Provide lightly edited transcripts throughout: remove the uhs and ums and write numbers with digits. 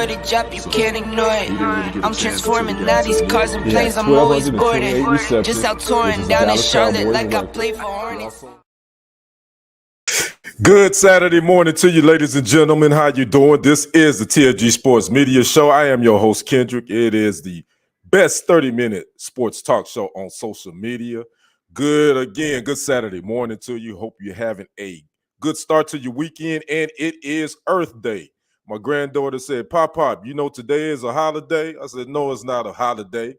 know the job, you can't ignore it. I'm transforming now these cars and planes, I'm always boarding. Just out touring down in Charlotte like I play for Hornets. Good Saturday morning to you, ladies and gentlemen. How you doing? This is the TFG Sports Media Show. I am your host, Kendrick. It is the best 30-minute sports talk show on social media. Good Saturday morning to you. Hope you're having a good start to your weekend, and it is Earth Day. My granddaughter said, Pop, you know today is a holiday? I said, no, it's not a holiday.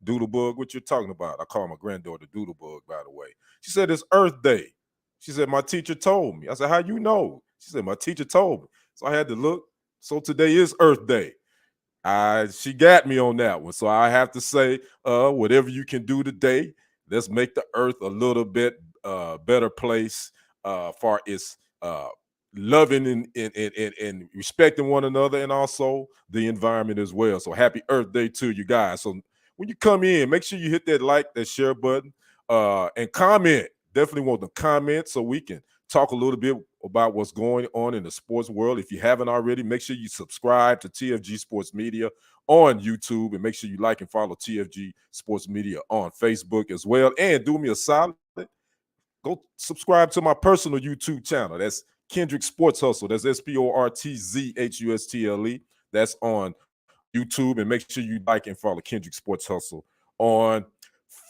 Doodlebug, what you talking about? I call my granddaughter Doodlebug, by the way. She said, it's Earth Day. She said, my teacher told me. I said, how you know? She said, my teacher told me. So I had to look. So today is Earth Day. She got me on that one. So I have to say, whatever you can do today, let's make the earth a little bit better place for its loving and respecting one another, and also the environment as well. So happy Earth Day to you guys. So when you come in, make sure you hit that like, that share button, and comment. Definitely want to comment so we can talk a little bit about what's going on in the sports world. If you haven't already, make sure you subscribe to TFG Sports Media on YouTube, and make sure you like and follow TFG Sports Media on Facebook as well. And do me a solid, go subscribe to my personal YouTube channel. That's Kendrick Sports Hustle. That's SportzHustle. That's on YouTube, and make sure you like and follow Kendrick Sports Hustle on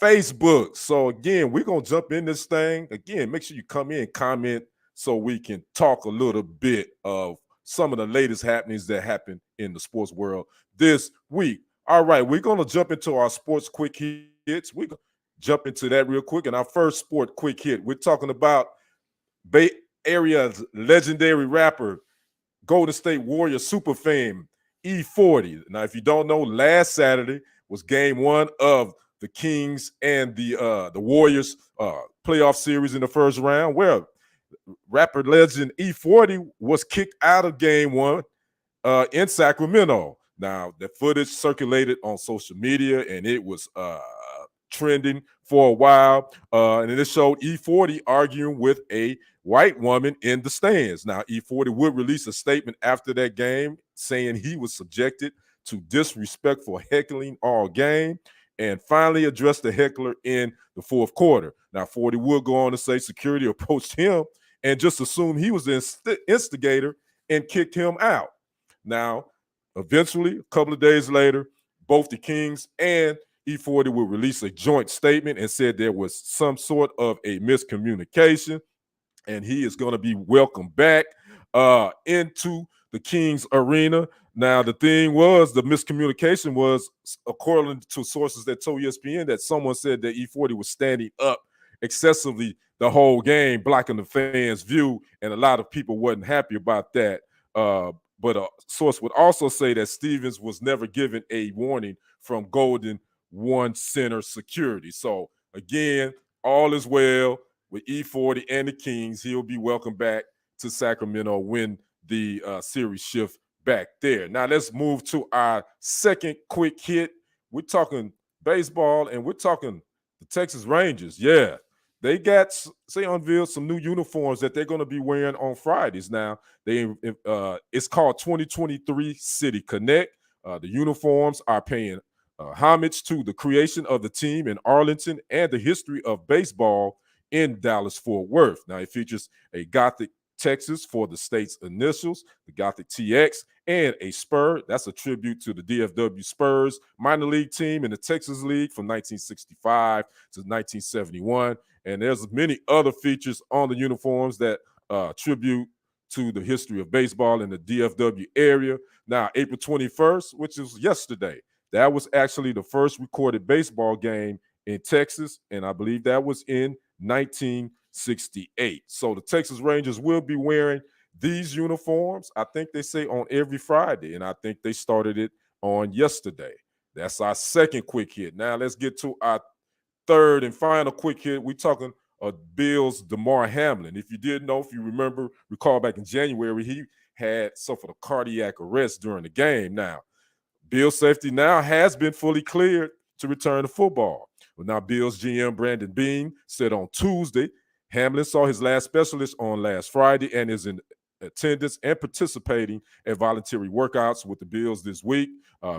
Facebook. So again, we're going to jump in this thing. Again, make sure you come in, comment, so we can talk a little bit of some of the latest happenings that happened in the sports world this week. All right, we're going to jump into our sports quick hits. We're going to jump into that real quick. And our first sport quick hit, we're talking about Bay Area's legendary rapper, Golden State Warrior super fame, E40. Now, if you don't know, last Saturday was game one of the Kings and the Warriors playoff series in the first round, where rapper legend E40 was kicked out of game one in Sacramento. Now, the footage circulated on social media, and it was trending for a while, and it showed E40 arguing with a white woman in the stands. Now, E40 would release a statement after that game saying he was subjected to disrespectful heckling all game, and finally addressed the heckler in the fourth quarter. Now, 40 would go on to say security approached him and just assumed he was the instigator and kicked him out. Now, eventually, a couple of days later, both the Kings and E40 would release a joint statement and said there was some sort of a miscommunication, and he is going to be welcomed back into the Kings arena. Now, the thing was, the miscommunication was, according to sources that told ESPN, that someone said that E40 was standing up excessively the whole game, blocking the fans' view, and a lot of people wasn't happy about that. But a source would also say that Stevens was never given a warning from Golden One Center security. So, again, all is well with E40 and the Kings. He'll be welcomed back to Sacramento when the series shift back there. Now let's move to our second quick hit. We're talking baseball, and we're talking the Texas Rangers. Yeah, they unveiled some new uniforms that they're going to be wearing on Fridays. Now it's called 2023 City Connect. The uniforms are paying homage to the creation of the team in Arlington and the history of baseball in Dallas-Fort Worth. Now it features a Gothic Texas for the state's initials, the Gothic TX, and a spur. That's a tribute to the DFW Spurs minor league team in the Texas League from 1965 to 1971. And there's many other features on the uniforms that tribute to the history of baseball in the DFW area. Now, April 21st, which is yesterday, that was actually the first recorded baseball game in Texas, and I believe that was in 1968. So the Texas Rangers will be wearing these uniforms, I think they say, on every Friday, and I think they started it on yesterday. That's our second quick hit. Now let's get to our third and final quick hit. We're talking Bills' DeMar Hamlin. If you didn't know, if you recall back in January, he had suffered a cardiac arrest during the game. Now, Bills safety now has been fully cleared to return to football. Well, now Bills GM Brandon Beane said on Tuesday, Hamlin saw his last specialist on last Friday and is in attendance and participating at voluntary workouts with the Bills this week.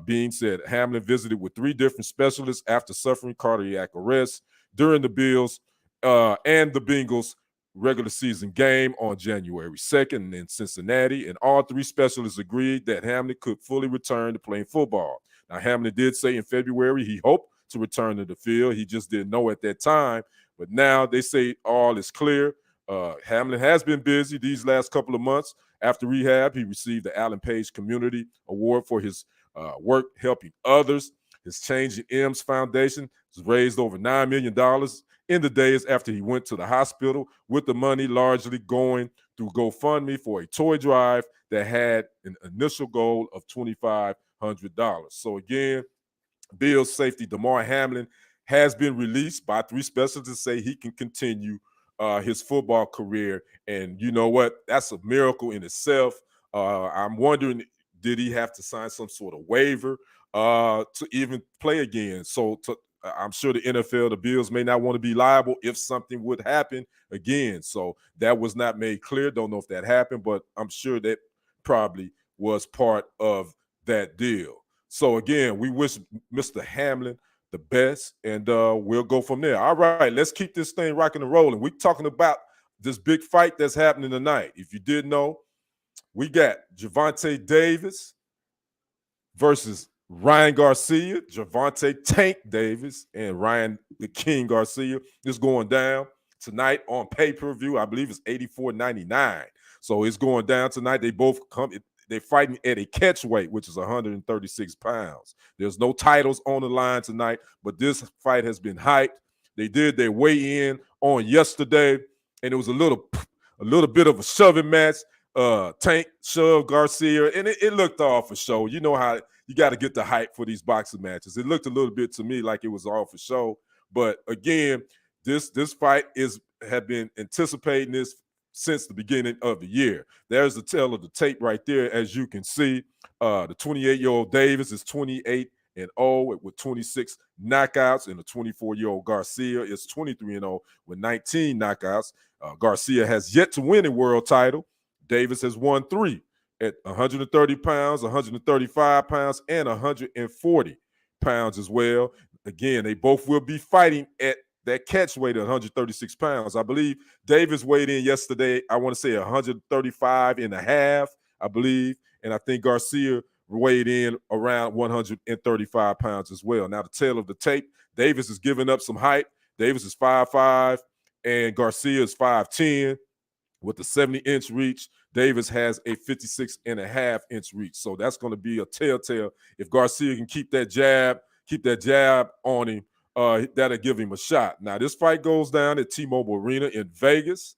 Bean said Hamlin visited with 3 different specialists after suffering cardiac arrest during the Bills and the Bengals regular season game on January 2nd in Cincinnati, and all 3 specialists agreed that Hamlin could fully return to playing football. Now, Hamlin did say in February he hoped to return to the field. He just didn't know at that time, but now they say all is clear. Hamlin has been busy these last couple of months. After rehab, he received the Allen Page Community Award for his work helping others. His Changing M's Foundation has raised over $9 million in the days after he went to the hospital, with the money largely going through GoFundMe for a toy drive that had an initial goal of $2,500. So again, Bills safety Damar Hamlin has been released by 3 specialists to say he can continue his football career. And you know what? That's a miracle in itself. I'm wondering, did he have to sign some sort of waiver to even play again? So I'm sure the NFL, the Bills may not want to be liable if something would happen again. So that was not made clear. Don't know if that happened, but I'm sure that probably was part of that deal. So again, we wish Mr. Hamlin the best, and we'll go from there. All right, let's keep this thing rocking and rolling. We're talking about this big fight that's happening tonight. If you didn't know, we got Gervonta Davis versus Ryan Garcia. Gervonta Tank Davis and Ryan the King Garcia is going down tonight on pay-per-view. I believe it's $84.99. So it's going down tonight. They both come. They're fighting at a catch weight, which is 136 pounds. There's no titles on the line tonight, but this fight has been hyped. They did their weigh-in on yesterday, and it was a little bit of a shoving match. Tank shoved Garcia, and it looked all for show. You know how you got to get the hype for these boxing matches. It looked a little bit to me like it was all for show. But again, this fight have been anticipating this since the beginning of the year. There's the tail of the tape right there, as you can see. The 28-year-old Davis is 28-0 with 26 knockouts, and the 24-year-old Garcia is 23-0 with 19 knockouts. Garcia has yet to win a world title. Davis has won 3 at 130 pounds, 135 pounds, and 140 pounds as well. Again, they both will be fighting at that catch weight at 136 pounds. I believe Davis weighed in yesterday, I want to say 135 and a half, I believe. And I think Garcia weighed in around 135 pounds as well. Now, the tail of the tape, Davis is giving up some height. Davis is 5'5", and Garcia is 5'10". With the 70-inch reach, Davis has a 56.5-inch reach. So that's going to be a telltale. If Garcia can keep that jab on him, that'll give him a shot. Now, this fight goes down at T-Mobile Arena in Vegas.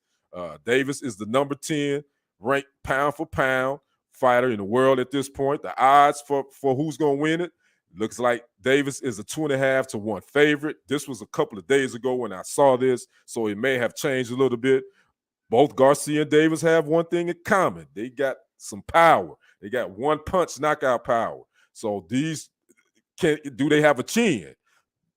Davis is the number 10 ranked pound for pound fighter in the world at this point. The odds for who's going to win it looks like Davis is a 2.5 to 1 favorite. This was a couple of days ago when I saw this, so it may have changed a little bit. Both Garcia and Davis have one thing in common. They got some power. They got one-punch knockout power. So do they have a chin?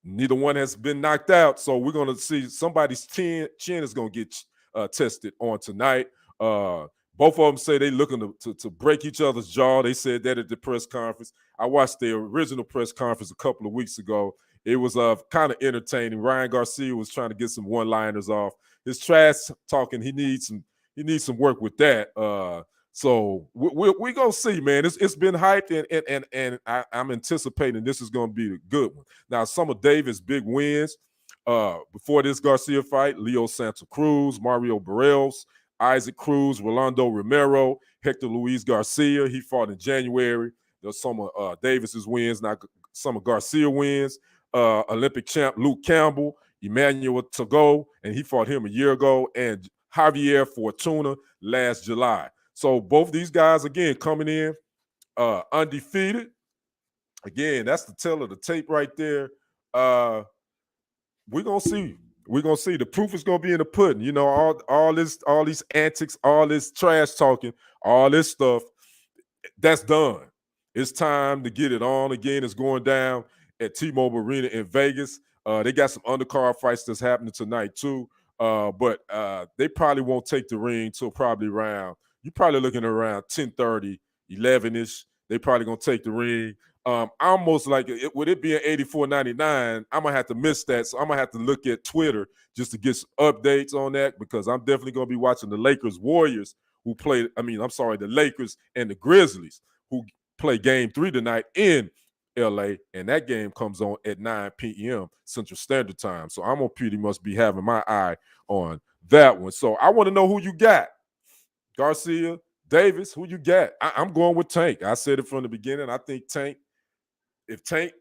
Neither one has been knocked out. So we're going to see somebody's chin is going to get tested on tonight. Both of them say they're looking to break each other's jaw. They said that at the press conference. I watched the original press conference a couple of weeks ago. It was kind of entertaining. Ryan Garcia was trying to get some one-liners off. His trash talking, he needs some work with that. So we're gonna see, man. It's been hyped, and I'm anticipating this is gonna be a good one. Now, some of Davis' big wins before this Garcia fight: Leo Santa Cruz, Mario Barrios, Isaac Cruz, Rolando Romero, Hector Luis Garcia. He fought in January. There's some of Davis's wins. Now, some of Garcia wins. Olympic champ Luke Campbell, Emmanuel Tago, and he fought him a year ago, and Javier Fortuna last July. So both these guys, again, coming in undefeated. Again, that's the tell of the tape right there. We're going to see. We're going to see. The proof is going to be in the pudding. You know, all these antics, all this trash talking, all this stuff, that's done. It's time to get it on again. It's going down at T-Mobile Arena in Vegas. They got some undercard fights that's happening tonight too. But they probably won't take the ring till probably around, you're probably looking around 10:30, 11-ish. They probably gonna take the ring. Almost like with it being 84.99, I'm gonna have to miss that. So I'm gonna have to look at Twitter just to get some updates on that, because I'm definitely gonna be watching the Lakers Warriors who play. The Lakers and the Grizzlies who play Game 3 tonight in LA, and that game comes on at 9 p.m. Central Standard Time. So I'm gonna pretty much be having my eye on that one. So I want to know who you got. Garcia, Davis, who you got? I'm going with Tank. I said it from the beginning. I think if Tank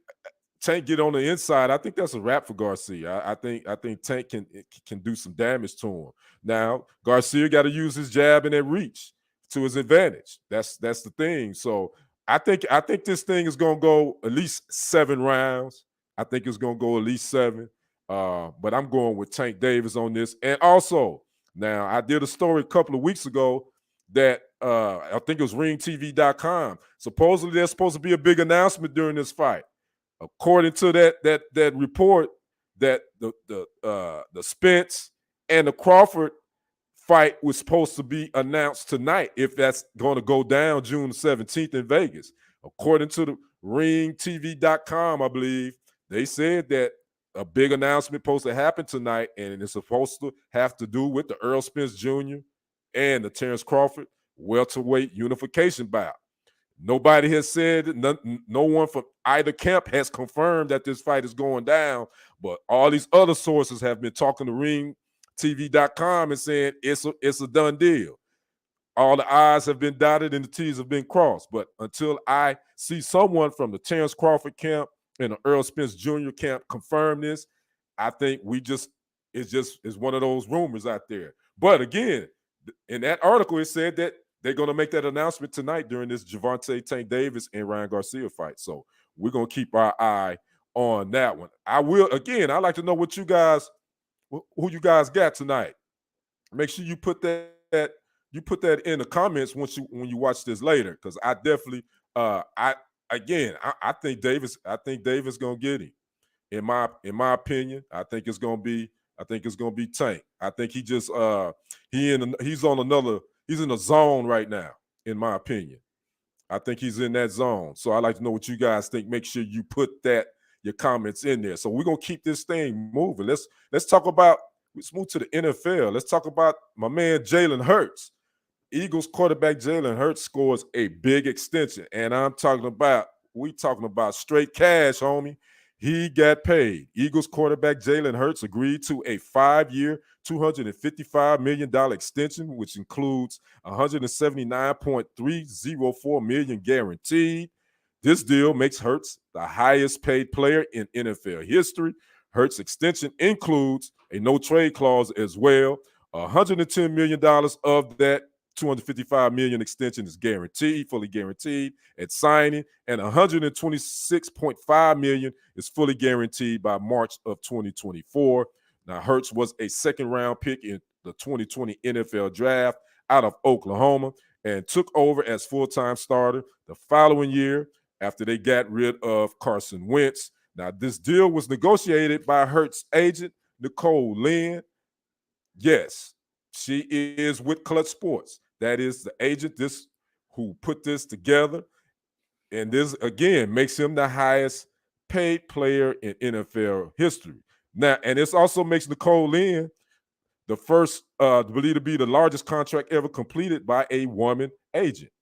get on the inside, I think that's a wrap for Garcia. I think Tank can do some damage to him. Now, Garcia got to use his jab and that reach to his advantage. That's the thing. So I think this thing is gonna go at least 7 rounds. I think it's gonna go at least 7. But I'm going with Tank Davis on this. And also, now I did a story a couple of weeks ago that I think it was ringtv.com. Supposedly there's supposed to be a big announcement during this fight. According to that report, that the Spence and the Crawford fight was supposed to be announced tonight, if that's going to go down June 17th in Vegas. According to the ringtv.com, I believe, they said that a big announcement supposed to happen tonight, and it's supposed to have to do with the Earl Spence Jr. and the Terrence Crawford welterweight unification bout. Nobody has said, no one from either camp has confirmed that this fight is going down, but all these other sources have been talking to ringtv.com and saying it's a done deal. All the I's have been dotted and the T's have been crossed. But until I see someone from the Terrence Crawford camp and the Earl Spence Jr. camp confirm this, I think it's one of those rumors out there. But again, in that article, it said that they're going to make that announcement tonight during this Gervonta Tank Davis and Ryan Garcia fight. So we're going to keep our eye on that one. I'd like to know who you guys got tonight. Make sure you put that in the comments when you watch this later, because I definitely I think Davis gonna get him. In my opinion, I think it's gonna be Tank. I think he just he's in a zone right now, in my opinion. I think he's in that zone. So I'd like to know what you guys think. Make sure you put your comments in there. So we're gonna keep this thing moving. Let's move to the NFL. Let's talk about my man Jalen Hurts. Eagles quarterback Jalen Hurts scores a big extension, and we talking about straight cash, homie. He got paid. Eagles quarterback Jalen Hurts agreed to a 5-year, $255 million extension, which includes $179.304 million guaranteed. This deal makes Hurts the highest paid player in NFL history. Hurts' extension includes a no-trade clause as well. $110 million of that $255 million extension is fully guaranteed at signing, and $126.5 million is fully guaranteed by March of 2024. Now, Hurts was a second-round pick in the 2020 NFL Draft out of Oklahoma and took over as full-time starter the following year after they got rid of Carson Wentz. Now, this deal was negotiated by Hurts' agent, Nicole Lynn. Yes, she is with Clutch Sports. That is the agent who put this together. And this, again, makes him the highest paid player in NFL history. Now, and this also makes Nicole Lynn the first, believed to be the largest contract ever completed by a woman agent,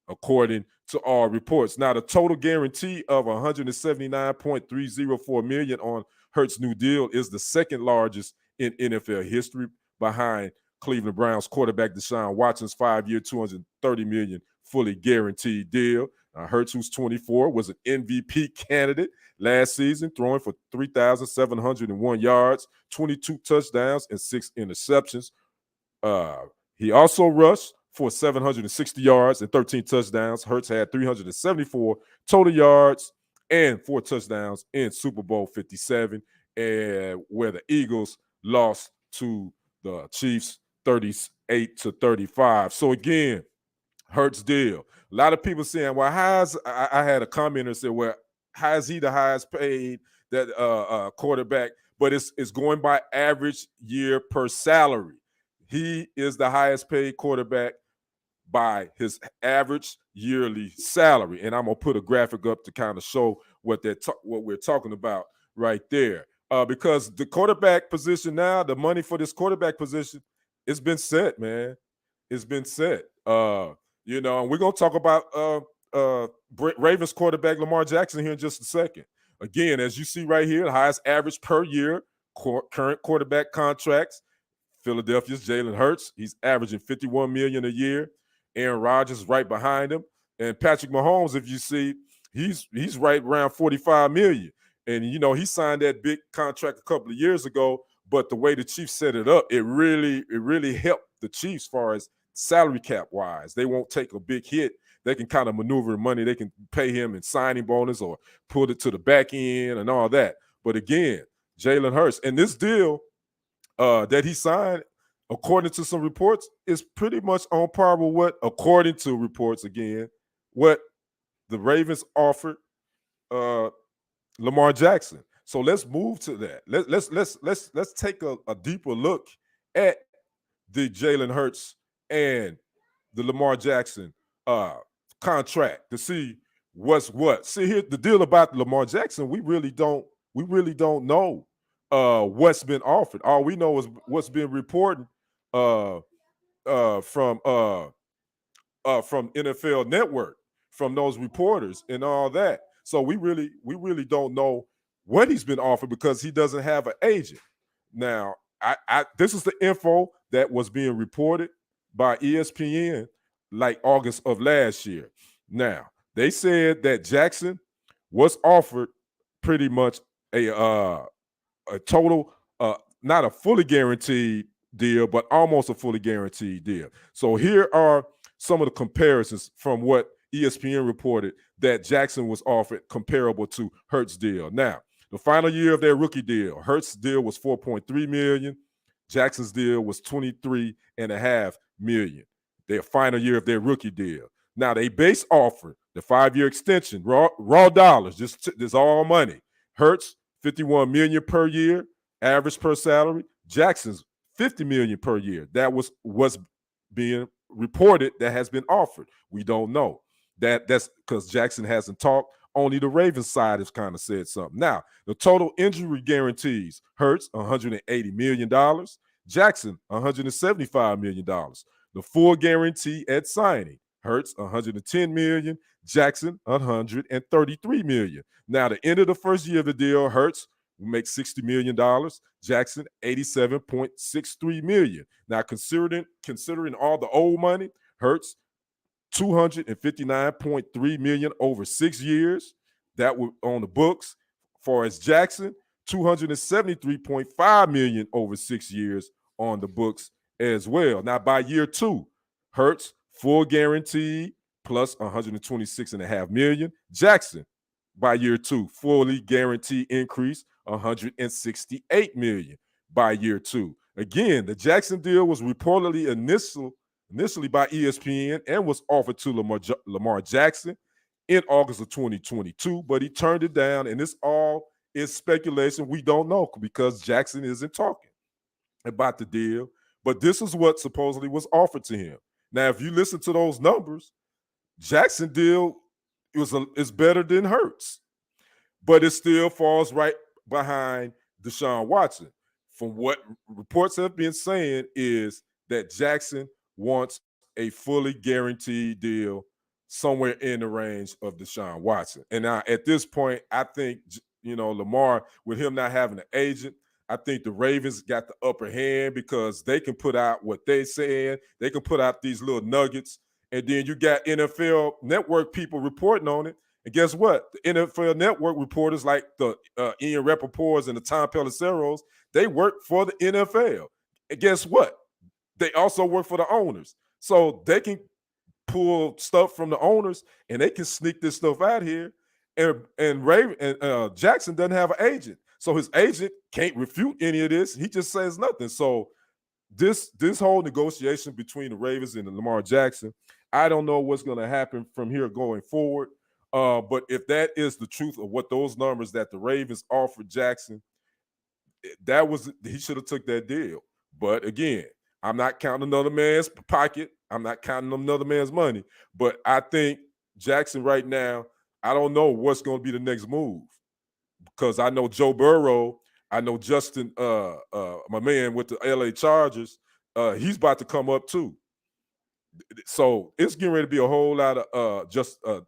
according to all reports. Now, the total guarantee of $179.304 million on Hurts' new deal is the second largest in NFL history, behind Cleveland Browns quarterback Deshaun Watson's 5-year, $230 million fully guaranteed deal. Hurts, who's 24, was an MVP candidate last season, throwing for 3,701 yards, 22 touchdowns, and 6 interceptions. He also rushed for 760 yards and 13 touchdowns. Hurts had 374 total yards and 4 touchdowns in Super Bowl 57, and where the Eagles lost to the Chiefs 38-35. So again, Hurts deal. A lot of people saying, well, I had a commenter say, well, how is he the highest paid quarterback? But it's going by average year per salary. He is the highest paid quarterback by his average yearly salary. And I'm gonna put a graphic up to kind of show what we're talking about right there. Because the quarterback position now, the money for this quarterback position, it's been set, man. It's been set. And we're gonna talk about Ravens quarterback Lamar Jackson here in just a second. Again, as you see right here, the highest average per year current quarterback contracts. Philadelphia's Jalen Hurts, he's averaging $51 million a year. Aaron Rodgers right behind him, and Patrick Mahomes, if you see, he's right around $45 million. And he signed that big contract a couple of years ago, but the way the Chiefs set it up, it really helped the Chiefs as far as salary cap wise. They won't take a big hit. They can kind of maneuver the money. They can pay him in signing bonus or put it to the back end and all that. But again, Jalen Hurts, and this deal that he signed, according to some reports, is pretty much on par with what, according to reports again, what the Ravens offered Lamar Jackson. So let's move to that. Let's take a deeper look at the Jalen Hurts and the Lamar Jackson contract to see what's what. See, here the deal about Lamar Jackson, we really don't know what's been offered. All we know is what's been reported from NFL Network, from those reporters and all that. So we really don't know what he's been offered because he doesn't have an agent. Now, this is the info that was being reported by ESPN like August of last year. Now, they said that Jackson was offered pretty much a total, not a fully guaranteed deal, but almost a fully guaranteed deal. So here are some of the comparisons from what ESPN reported that Jackson was offered comparable to Hurts' deal. Now, the final year of their rookie deal, Hurts' deal was $4.3 million. Jackson's deal was $23.5 million. Their final year of their rookie deal. Now, they base offer, the 5-year extension, raw dollars, this all money. Hurts, $51 million per year, average per salary. Jackson's $50 million per year. That was what's being reported that has been offered. We don't know. That's because Jackson hasn't talked. Only the Ravens side has kind of said something. Now, the total injury guarantees, Hurts, $180 million. Jackson, $175 million. The full guarantee at signing, Hurts, $110 million. Jackson, $133 million. Now, the end of the first year of the deal, Hurts will make $60 million. Jackson, $87.63 million. Now, considering all the old money, Hurts, $259.3 million over 6 years. That was on the books. For as Jackson, $273.5 million over 6 years on the books as well. Now, by year 2, Hurts, full guarantee plus $126.5 million. Jackson, by year 2, fully guaranteed increase, $168 million by year 2. Again, the Jackson deal was reportedly initially by ESPN and was offered to Lamar Jackson in August of 2022, but he turned it down, and this all is speculation. We don't know because Jackson isn't talking about the deal, but this is what supposedly was offered to him. Now, if you listen to those numbers, Jackson deal is better than Hurts, but it still falls right behind Deshaun Watson. From what reports have been saying is that Jackson wants a fully guaranteed deal somewhere in the range of Deshaun Watson. And now at this point, I think, Lamar, with him not having an agent, I think the Ravens got the upper hand because they can put out what they're saying. They can put out these little nuggets. And then you got NFL Network people reporting on it. And guess what? The NFL Network reporters like the Ian Rappaports and the Tom Pelisseros, they work for the NFL. And guess what? They also work for the owners. So they can pull stuff from the owners and they can sneak this stuff out here. And Jackson doesn't have an agent. So his agent can't refute any of this. He just says nothing. So this whole negotiation between the Ravens and Lamar Jackson, I don't know what's going to happen from here going forward. But if that is the truth of what those numbers that the Ravens offered Jackson, he should have took that deal. But again, I'm not counting another man's pocket. I'm not counting another man's money, but I think Jackson right now, I don't know what's going to be the next move because I know Joe Burrow, I know Justin, my man with the LA Chargers, he's about to come up too. So it's getting ready to be a whole lot of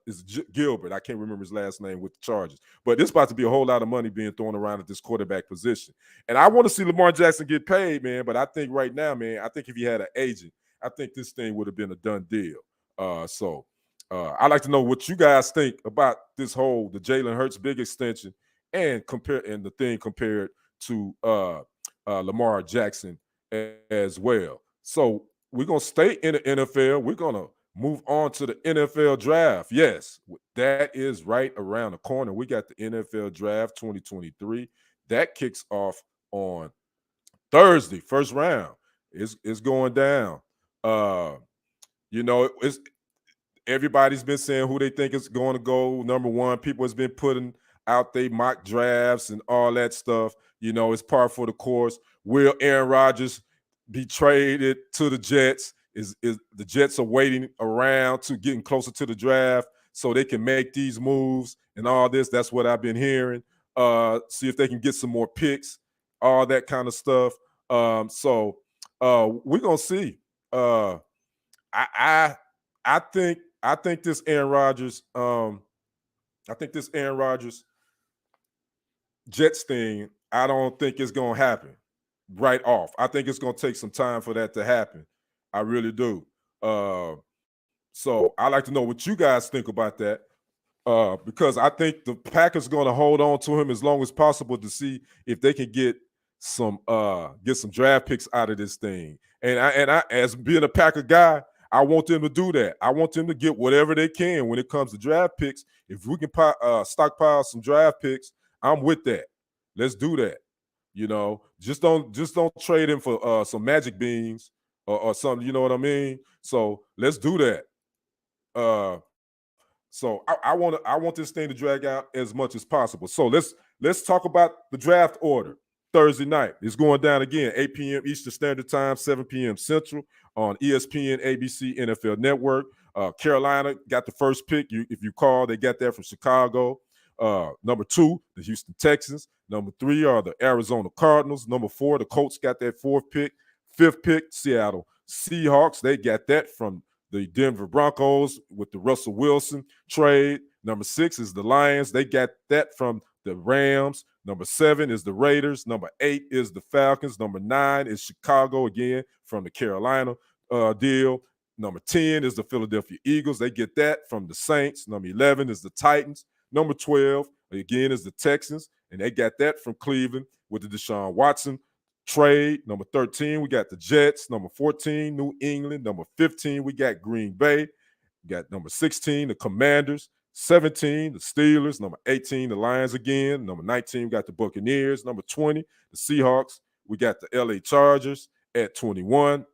it's Gilbert. I can't remember his last name with the Chargers, but it's about to be a whole lot of money being thrown around at this quarterback position. And I want to see Lamar Jackson get paid, man. But I think right now, man, I think if he had an agent, I think this thing would have been a done deal. I'd like to know what you guys think about this whole the Jalen Hurts big extension and the thing compared to Lamar Jackson as well. So we're going to stay in the NFL. We're going to move on to the NFL draft. Yes, that is right around the corner. We got the NFL draft 2023. That kicks off on Thursday, first round. It's going down. It's everybody's been saying who they think is going to go number one. People has been putting out their mock drafts and all that stuff. It's par for the course. Will Aaron Rodgers be traded to the Jets? Is the Jets are waiting around to getting closer to the draft so they can make these moves and all this? That's what I've been hearing. See if they can get some more picks, all that kind of stuff. We're gonna see. I think this Aaron Rodgers, Jets thing, I don't think it's gonna happen right off. I think it's gonna take some time for that to happen. I really do. So I like to know what you guys think about that. Because I think the Packers are going to hold on to him as long as possible to see if they can get some draft picks out of this thing. And I as being a Packer guy, I want them to do that. I want them to get whatever they can when it comes to draft picks. If we can stockpile some draft picks, I'm with that. Let's do that. Just don't trade him for some magic beans or something. You know what I mean? So let's do that. So I want this thing to drag out as much as possible. So let's talk about the draft order. Thursday night. It's going down again, 8 p.m. Eastern Standard Time, 7 p.m. Central on ESPN, ABC, NFL Network. Carolina got the first pick. If you call, they got that from Chicago. Number 2, the Houston Texans. Number 3 are the Arizona Cardinals. Number 4, the Colts got that 4th pick. 5th pick, Seattle Seahawks. They got that from the Denver Broncos with the Russell Wilson trade. Number 6 is the Lions. They got that from the Rams. Number 7 is the Raiders. Number 8 is the Falcons. Number 9 is Chicago, again, from the Carolina deal. Number 10 is the Philadelphia Eagles. They get that from the Saints. Number 11 is the Titans. Number 12, again, is the Texans, and they got that from Cleveland with the Deshaun Watson trade. Number 13, we got the Jets. Number 14, New England. Number 15, we got Green Bay. We got number 16, the Commanders. 17, the Steelers. Number 18, the Lions again. Number 19, we got the Buccaneers. Number 20, the Seahawks. We got the LA Chargers at 21.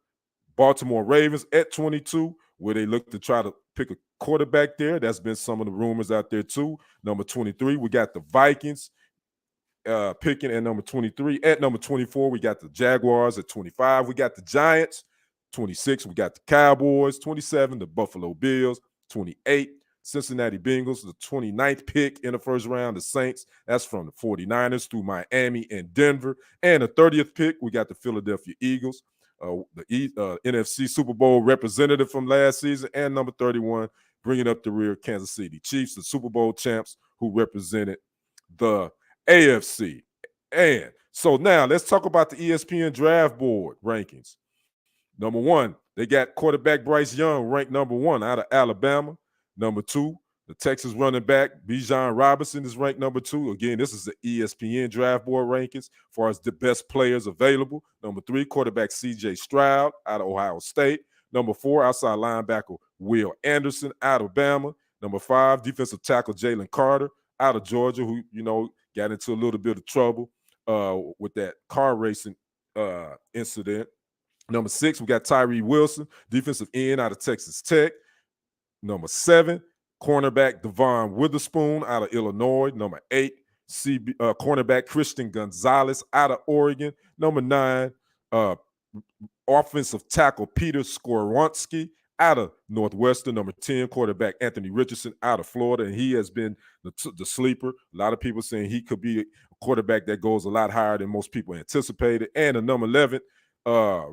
Baltimore Ravens at 22, where they look to try to pick a quarterback there. That's been some of the rumors out there too. Number 23, we got the Vikings picking at number 23. At number 24, we got the Jaguars. At 25, we got the Giants. 26, we got the Cowboys. 27, the Buffalo Bills. 28, Cincinnati Bengals. The 29th pick in the first round, the Saints. That's from the 49ers through Miami and Denver. And the 30th pick, we got the Philadelphia Eagles. The NFC Super Bowl representative from last season, and number 31, bringing up the rear, Kansas City Chiefs, the Super Bowl champs who represented the AFC. And so now let's talk about the ESPN Draft Board rankings. Number 1, they got quarterback Bryce Young ranked number 1 out of Alabama. Number 2, the Texas running back Bijan Robinson is ranked number 2. Again, this is the ESPN Draft Board rankings as far as the best players available. Number 3, quarterback C.J. Stroud out of Ohio State. Number 4, outside linebacker Will Anderson out of Bama. Number 5, defensive tackle Jalen Carter out of Georgia, who, got into a little bit of trouble with that car racing incident. Number 6, we got Tyree Wilson, defensive end out of Texas Tech. Number 7, cornerback Devon Witherspoon out of Illinois. Number 8, cornerback Christian Gonzalez out of Oregon. Number 9, offensive tackle Peter Skoronski out of Northwestern. Number 10, quarterback Anthony Richardson out of Florida, and he has been the sleeper. A lot of people saying he could be a quarterback that goes a lot higher than most people anticipated. And the number 11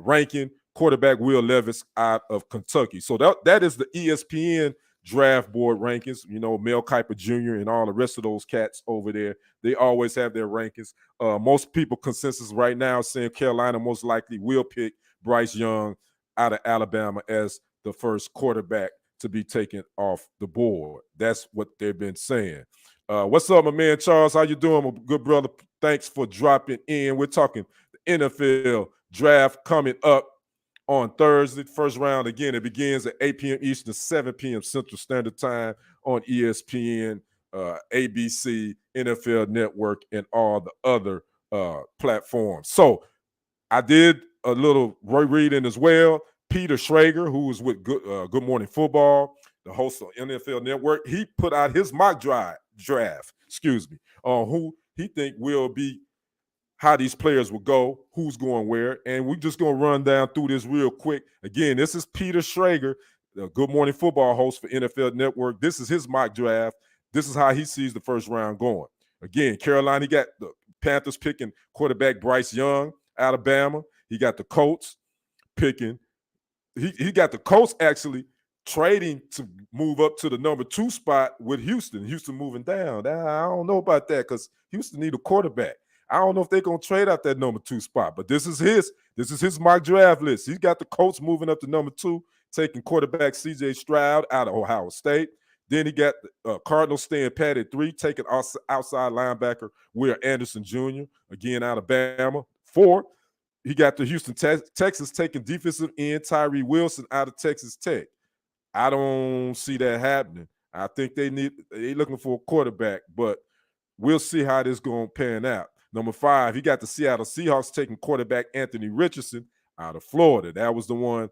ranking quarterback Will Levis out of Kentucky. So that is the ESPN draft board rankings. You know, Mel Kiper Jr. and all the rest of those cats over there, they always have their rankings. Most people consensus right now saying Carolina most likely will pick Bryce Young out of Alabama as the first quarterback to be taken off the board. That's what they've been saying. What's up, my man Charles? How you doing, my good brother? Thanks for dropping in. We're talking the NFL draft coming up on Thursday. First round, again, it begins at 8 p.m. Eastern, 7 p.m. Central Standard Time on ESPN, ABC, NFL Network, and all the other platforms. So I did a little reading as well. Peter Schrager, who was with Good Morning Football, the host of NFL Network, he put out his mock draft, on who he think will be, how these players will go, who's going where, and we're just going to run down through this real quick. Again, this is Peter Schrager, the Good Morning Football host for NFL Network. This is his mock draft. This is how he sees the first round going. Again, Carolina, he got the Panthers picking quarterback Bryce Young, Alabama. He got the Colts picking. He got the Colts actually trading to move up to the number 2 spot with Houston. Houston moving down. I don't know about that because Houston need a quarterback. I don't know if they're gonna trade out that number 2 spot, but this is his mock draft list. He's got the Colts moving up to number 2, taking quarterback C.J. Stroud out of Ohio State. Then he got the Cardinals staying pat at 3, taking outside linebacker Will Anderson Jr., again out of Bama. 4, he got the Houston Texans taking defensive end Tyree Wilson out of Texas Tech. I don't see that happening. I think they're looking for a quarterback, but we'll see how this going to pan out. Number 5, he got the Seattle Seahawks taking quarterback Anthony Richardson out of Florida. That was the one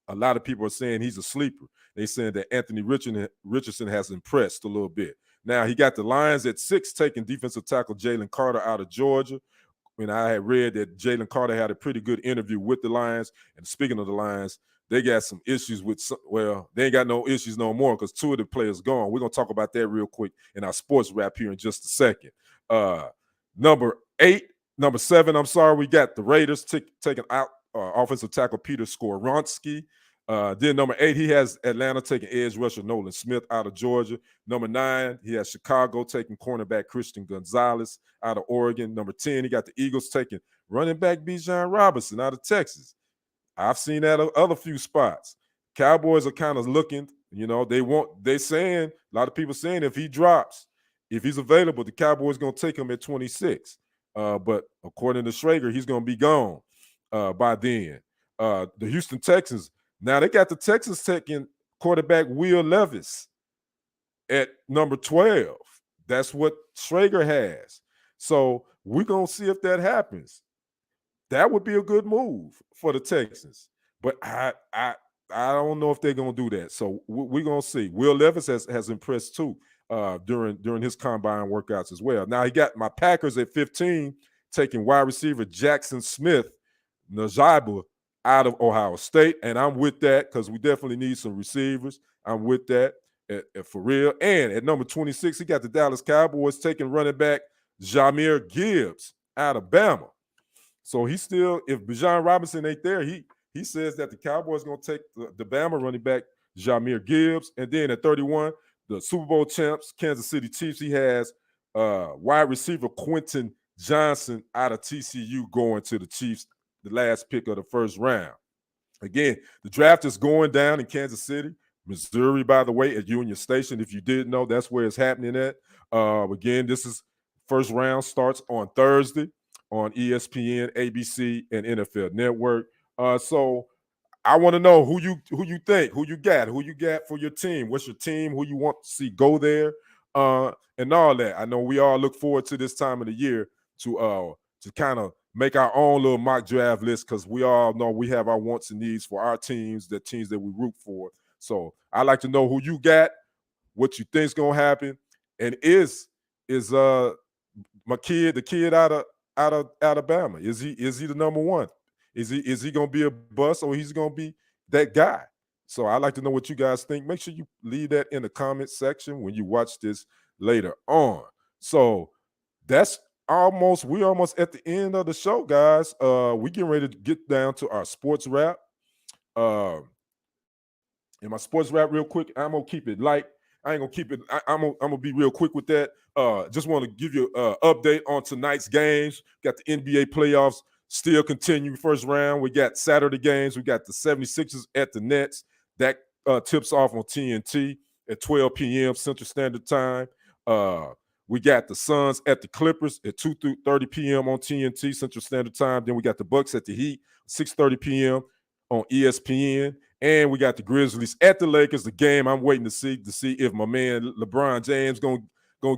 a lot of people are saying he's a sleeper. They saying that Anthony Richardson has impressed a little bit. Now, he got the Lions at 6 taking defensive tackle Jalen Carter out of Georgia. When I had read that Jalen Carter had a pretty good interview with the Lions. And speaking of the Lions, they got some issues with, they ain't got no issues no more because 2 of the players gone. We're going to talk about that real quick in our sports wrap here in just a second. Number 7, we got the Raiders taking out offensive tackle Peter Skoronski. Then number 8, he has Atlanta taking edge rusher Nolan Smith out of Georgia. Number 9, he has Chicago taking cornerback Christian Gonzalez out of Oregon. Number 10, he got the Eagles taking running back Bijan Robinson out of Texas. I've seen that at other few spots. Cowboys are kind of looking, they saying, a lot of people saying if he drops, if he's available, the Cowboys going to take him at 26. But according to Schrager, he's going to be gone by then. The Houston Texans, now they got the Texans taking quarterback Will Levis at number 12. That's what Schrager has. So we're going to see if that happens. That would be a good move for the Texans. But I don't know if they're going to do that. So we're going to see. Will Levis has impressed too during his combine workouts as well. Now he got my Packers at 15 taking wide receiver Jackson Smith-Njigba out of Ohio State. And I'm with that because we definitely need some receivers. I'm with that for real. And at number 26, he got the Dallas Cowboys taking running back Jahmyr Gibbs out of Bama. So he still, if Bijan Robinson ain't there, he says that the Cowboys going to take the Bama running back Jahmyr Gibbs. And then at 31, the Super Bowl champs, Kansas City Chiefs, he has wide receiver Quentin Johnson out of TCU going to the Chiefs, the last pick of the first round. Again, the draft is going down in Kansas City, Missouri, by the way, at Union Station. If you didn't know, that's where it's happening at. Again, this is first round starts on Thursday on ESPN, ABC, and NFL Network. So I want to know who you think, who you got for your team. What's your team? Who you want to see go there, and all that. I know we all look forward to this time of the year to kind of make our own little mock draft list because we all know we have our wants and needs for our teams, the teams that we root for. So I like to know who you got, what you think's gonna happen, and is the kid out of Alabama? Is he the number 1? Is he going to be a bust, or he's going to be that guy? So I'd like to know what you guys think. Make sure you leave that in the comment section when you watch this later on. So that's we're almost at the end of the show, guys. We getting ready to get down to our sports wrap. In my sports wrap, real quick, I'm gonna keep it light. I ain't gonna keep it. I'm gonna be real quick with that. Just want to give you an update on tonight's games. Got the NBA playoffs still continue. First round, we got Saturday games. We got the 76ers at the Nets. That tips off on TNT at 12 p.m. Central Standard Time. We got the Suns at the Clippers at 2:30 p.m. on TNT Central Standard Time. Then we got the Bucks at the Heat, 6:30 p.m. on ESPN. And we got the Grizzlies at the Lakers. The game I'm waiting to see if my man LeBron James gonna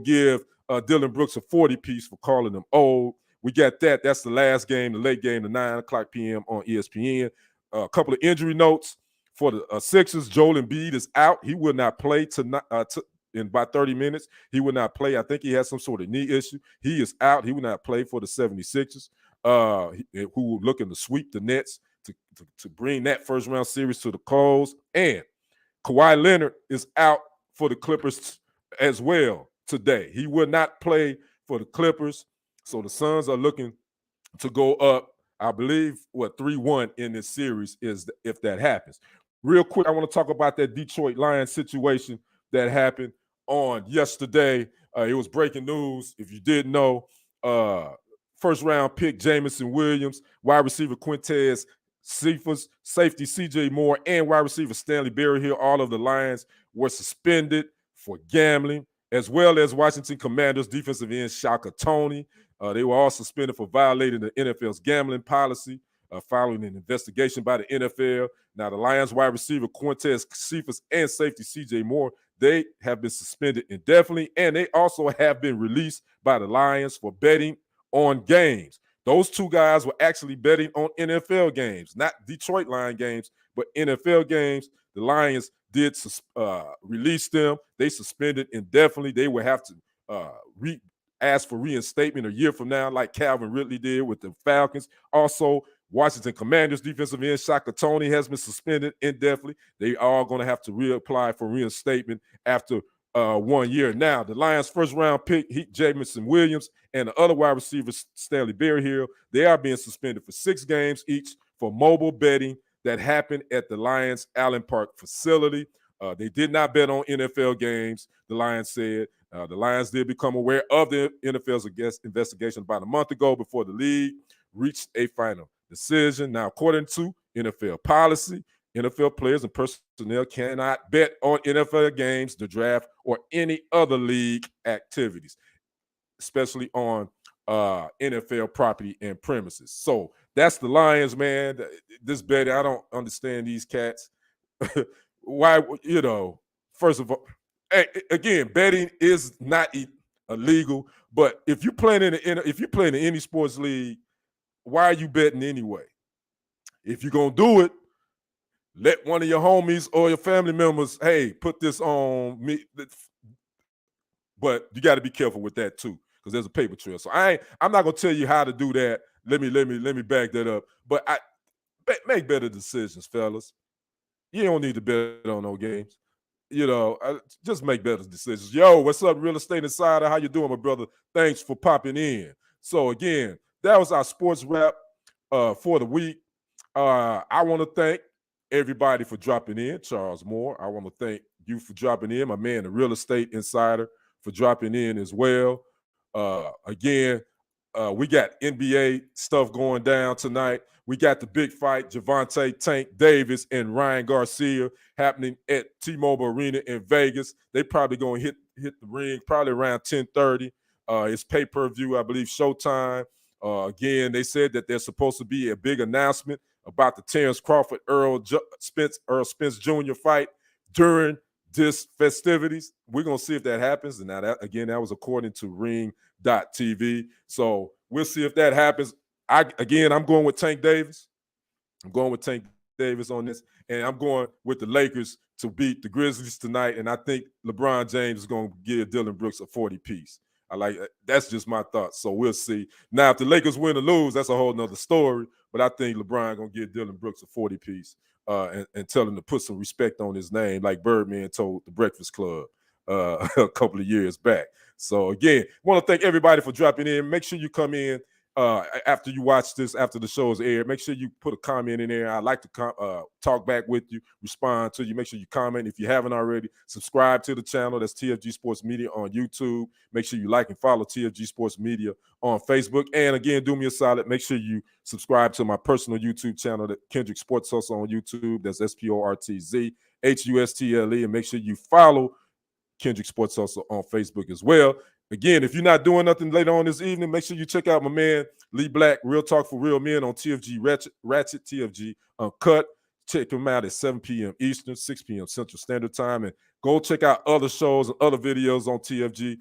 give Dylan Brooks a 40 piece for calling him old. We got that. That's the last game, the late game, the 9:00 p.m. on ESPN. A couple of injury notes for the Sixers. Joel Embiid is out. He will not play tonight. In about 30 minutes, he will not play. I think he has some sort of knee issue. He is out. He will not play for the 76ers, who are looking to sweep the Nets to bring that first round series to the close. And Kawhi Leonard is out for the Clippers as well today. He will not play for the Clippers. So the Suns are looking to go up, I believe, 3-1 in this series if that happens. Real quick, I want to talk about that Detroit Lions situation that happened on yesterday. It was breaking news. If you didn't know, first round pick Jamison Williams, wide receiver Quintez Cephas, safety CJ Moore, and wide receiver Stanley Berryhill, all of the Lions were suspended for gambling, as well as Washington Commanders defensive end Shaka Toney. They were all suspended for violating the NFL's gambling policy following an investigation by the NFL. Now, the Lions wide receiver Quintez Cephas and safety CJ Moore, they have been suspended indefinitely, and they also have been released by the Lions for betting on games. Those two guys were actually betting on NFL games, not Detroit Lion games, but NFL games. The Lions did release them. They suspended indefinitely. They will have to ask for reinstatement a year from now, like Calvin Ridley did with the Falcons. Also, Washington Commanders defensive end Shaka Toney has been suspended indefinitely. They are going to have to reapply for reinstatement after 1 year. Now, the Lions' first-round pick, Jamison Williams, and the other wide receiver, Stanley Berryhill, they are being suspended for 6 games each for mobile betting that happened at the Lions' Allen Park facility. They did not bet on NFL games, the Lions said. The Lions did become aware of the NFL's investigation about a month ago before the league reached a final decision. Now, according to NFL policy, NFL players and personnel cannot bet on NFL games, the draft, or any other league activities, especially on NFL property and premises. So that's the Lions, man. This betting, I don't understand these cats. Why, first of all, again, betting is not illegal, but if you're playing in any sports league, why are you betting anyway? If you're gonna do it, let one of your homies or your family members, hey, put this on me. But you got to be careful with that too, because there's a paper trail. So I'm not gonna tell you how to do that. Let me back that up. But make better decisions, fellas. You don't need to bet on no games. Just make better decisions. Yo, what's up, Real Estate Insider? How you doing, my brother? Thanks for popping in. So again, that was our sports wrap for the week. I want to thank everybody for dropping in. Charles Moore, I want to thank you for dropping in. My man, the Real Estate Insider, for dropping in as well. Again, we got NBA stuff going down tonight. We got the big fight, Gervonta Tank Davis and Ryan Garcia, happening at T-Mobile Arena in Vegas. They probably going to hit the ring probably around 10:30. It's pay-per-view, I believe, Showtime. Again, they said that there's supposed to be a big announcement about the Terrence Crawford Earl Spence Jr. fight during this festivities. We're going to see if that happens. And now that was according to Ring.tv. So we'll see if that happens. I'm going with Tank Davis. I'm going with Tank Davis on this. And I'm going with the Lakers to beat the Grizzlies tonight. And I think LeBron James is going to give Dylan Brooks a 40 piece. I like that's just my thoughts. So we'll see. Now, if the Lakers win or lose, that's a whole nother story. But I think LeBron gonna give Dylan Brooks a 40 piece and tell him to put some respect on his name, like Birdman told the Breakfast Club a couple of years back. So again, want to thank everybody for dropping in. Make sure you come in after you watch this, after the show is aired. Make sure you put a comment in there. I'd like to talk back with you, respond to you. Make sure you comment. If you haven't already, subscribe to the channel. That's TFG Sports Media on YouTube. Make sure you like and follow TFG Sports Media on Facebook. And again, do me a solid. Make sure you subscribe to my personal YouTube channel, that Kendrick Sports Hustle on YouTube. That's SportzHustle. And make sure you follow Kendrick Sports Hustle on Facebook as well. Again, if you're not doing nothing later on this evening, make sure you check out my man Lee Black, Real Talk for Real Men on TFG Ratchet TFG Uncut. Check him out at 7 p.m. Eastern, 6 p.m. Central Standard Time. And go check out other shows and other videos on TFG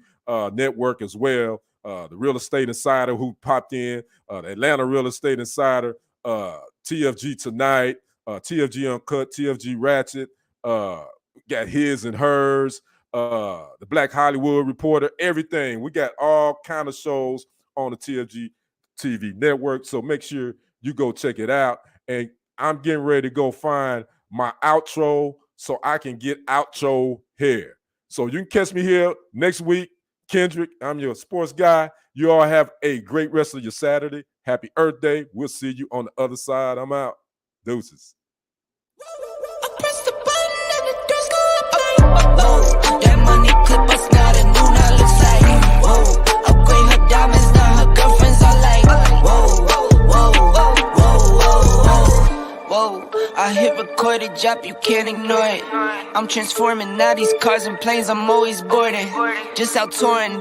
Network as well. The Real Estate Insider who popped in, the Atlanta Real Estate Insider, TFG Tonight, TFG Uncut, TFG Ratchet, got His and Hers, the Black Hollywood Reporter, everything. We got all kind of shows on the TFG TV network. So make sure you go check it out. And I'm getting ready to go find my outro so I can get outro here. So you can catch me here next week. Kendrick, I'm your sports guy. You all have a great rest of your Saturday. Happy Earth Day. We'll see you on the other side. I'm out. Deuces. That money clip us now, the new now looks like, whoa, upgrade her diamonds, now her girlfriends are like, whoa, whoa, whoa, whoa, whoa. I hit record a drop, you can't ignore it. I'm transforming now these cars and planes, I'm always boarding. Just out touring down.